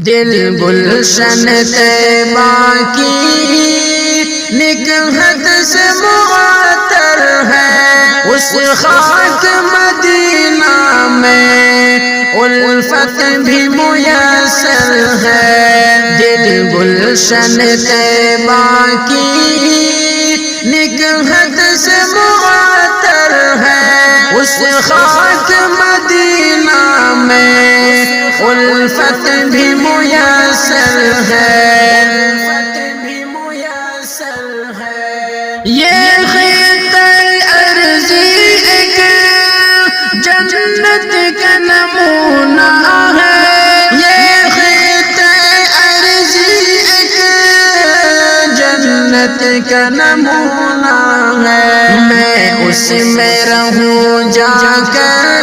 دل گلشن طیبہ کی نکہت سے معطر ہے، اس خاک مدینہ میں الفت بھی میسر ہے۔ دل گلشن طیبہ کی نکہت سے معطر ہے، اس خاک مدینہ میں الفت بھی میسر ہے۔ یہ خطہ ارضی ایک جنت کا نمونہ ہے، یہ خطہ ارضی ایک جنت کا نمونہ ہے۔ میں اس میں رہوں جا کر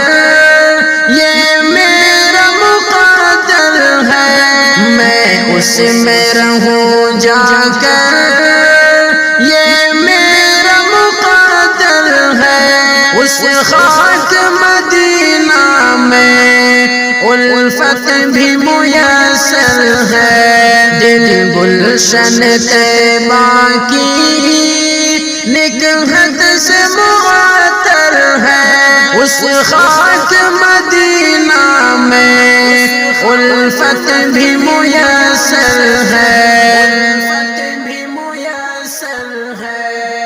یہ میرا مقدر ہے، میں اس میں رہوں جا کر یہ میرا مقدر ہے، اس خاک مدینہ میں الفت بھی میسر ہے۔ دل گلشن طیبہ کی نکہت سے معطر ہے، اس خاک مدینہ میں الفت بھی میسر ہے۔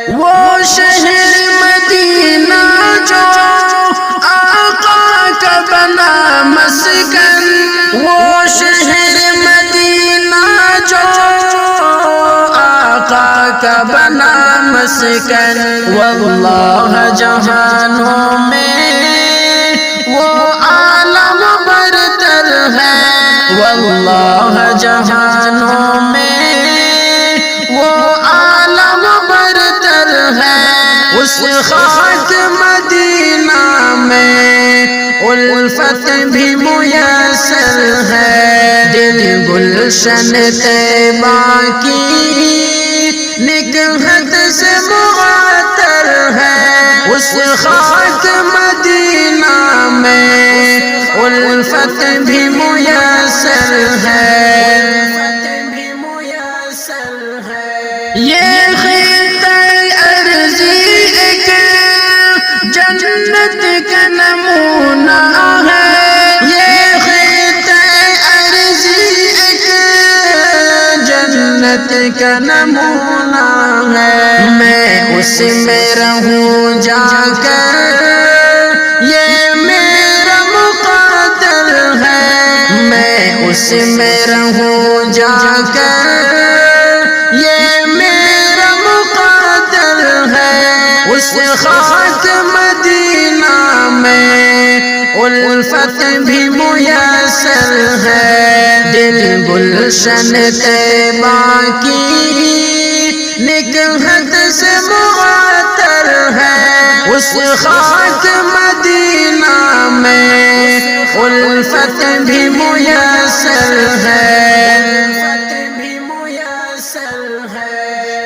وہ شہر مدینہ جو آقا کا بنا مسکن، وہ شہر مدینہ جو آقا کا بنا مسکن، واللہ جہانوں میں وہ عالم برتر ہے، واللہ جہانوں میں وہ عالم برتر ہے، اس خاک مدینہ میں الفت بھی میسر ہے۔ دل گلشن طیبہ کی نکہت سے معطر ہے، اس خاک مدینہ میں الفت بھی میسر ہے۔ یہ خطہ ارضی ایک جنت کا نمونہ ہے، یہ خطہ ارضی ایک جنت کا نمونہ ہے۔ میں اس میں رہوں جا کر یہ میرا مقدر ہے، میں اس میں رہوں جا کر یہ میرا مقدر ہے، اس خاک مدینہ میں الفت بھی میسر ہے۔ دل گلشن طیبہ کی نکہت سے معطر ہے، اس خاک مدینہ میں الفت بھی میسر ہے۔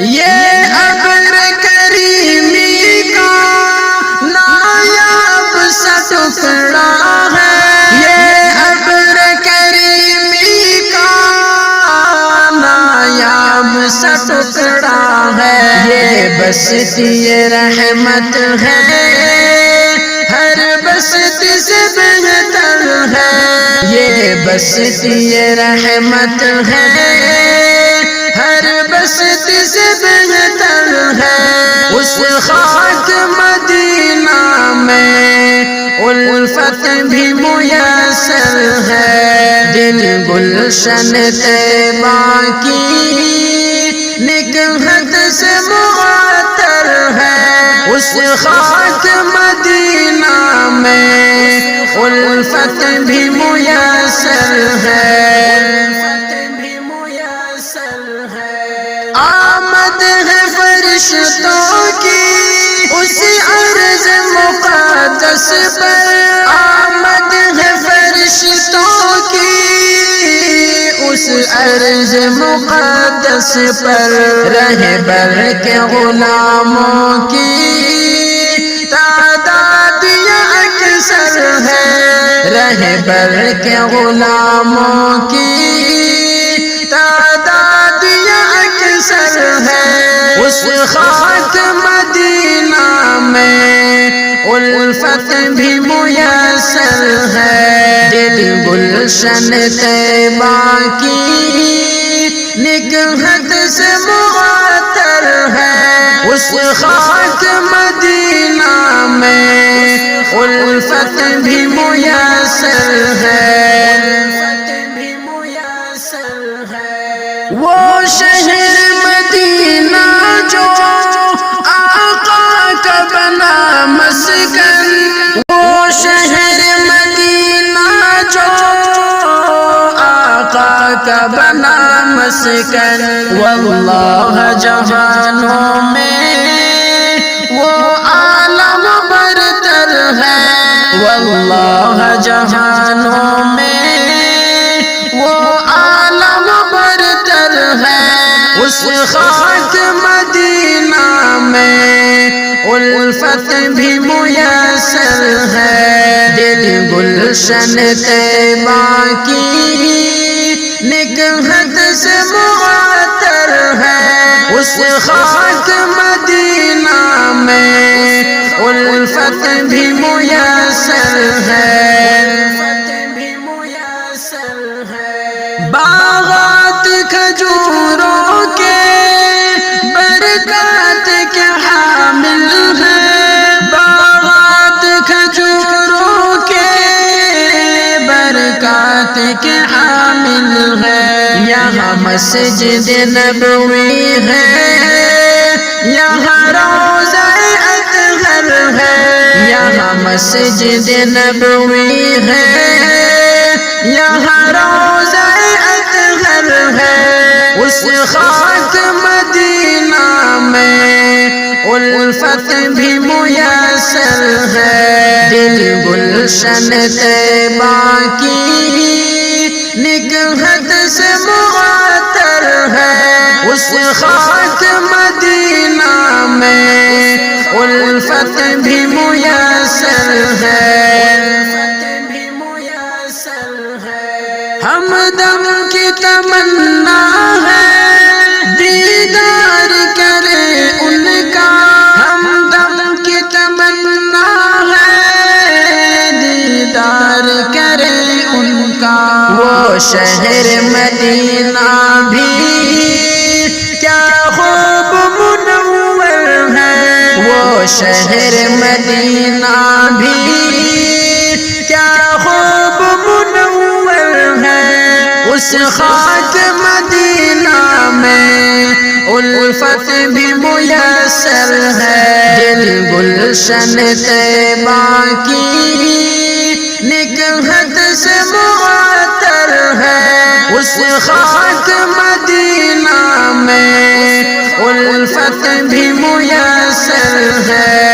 یہ ابر کریمی کا نایاب سا ٹکڑا ہے، یہ ابر کریمی کا نایاب سا ٹکڑا ہے، یہ بستی رحمت ہے، ہر بستی سے بہتر ہے، یہ بستی رحمت ہے، ہر بستی سے بہتر ہے، اس خاک مدینہ میں الفت بھی میسر ہے۔ دل گلشن طیبہ کی نکہت سے معطر ہے، اس خاک مدینہ میں الفت بھی میسر ہے۔ آمد ہے فرشتوں کی اس عرض مقدس پر، آمد ہے فرشتوں کی اس عرض مقدس پر، رہبر کے غلاموں کی تعداد اکثر ہے، رہبر کے غلاموں کی تعداد اکثر ہے، اس خاک مدینہ میں الفت بھی میسر ہے، دل گلشن طیبہ کی نگہت سے معطر ہے، اس خاک مدینہ میں الفت بھی میسر ہے، وہ شہر مدینہ جو آقا کا بنا مسکن، وہ شہر مدینہ جو آقا کا بنا مسکن، واللہ جہانوں میں وہ عالم برتر ہے، واللہ جہانوں میں وہ عالم برتر ہے، اس خاک مدینہ میں الفت بھی میسر ہے، دل گلشن طیبہ کی نگہت سے معطر ہے، اس خاک مدینہ میں الفت بھی میسر ہے، باغات کھجوروں کے برکات کے حامل ہیں، باغات کھجوروں کے برکات کے حامل ہیں، یہاں مسجد نبوی ہے، یہاں روضہ اطہر ہے، یہاں مسجد نبوی ہے، یہاں روضہ اطہر ہے، اس خاک مدینہ میں الفت بھی میسر ہے، دل گلشن طیبہ کی نگہت سے معطر ہے، اس خاک مدینہ میں الفت بھی میسر ہے، ہمدم کی تمنا ہے دیدار کرے ان کا، ہمدم کی تمنا ہے دیدار کرے ان کا، وہ شہر مدینہ بھی کیا خوب منور ہے، وہ شہر مدینہ بھی کیا خوب منور ہے، اس خاک مدینہ میں الفت بھی میسر ہے، دل گلشن طیبہ کی نگہت سے معطر ہے، اس خاک مدینہ میں الفت بھی میسر ہے۔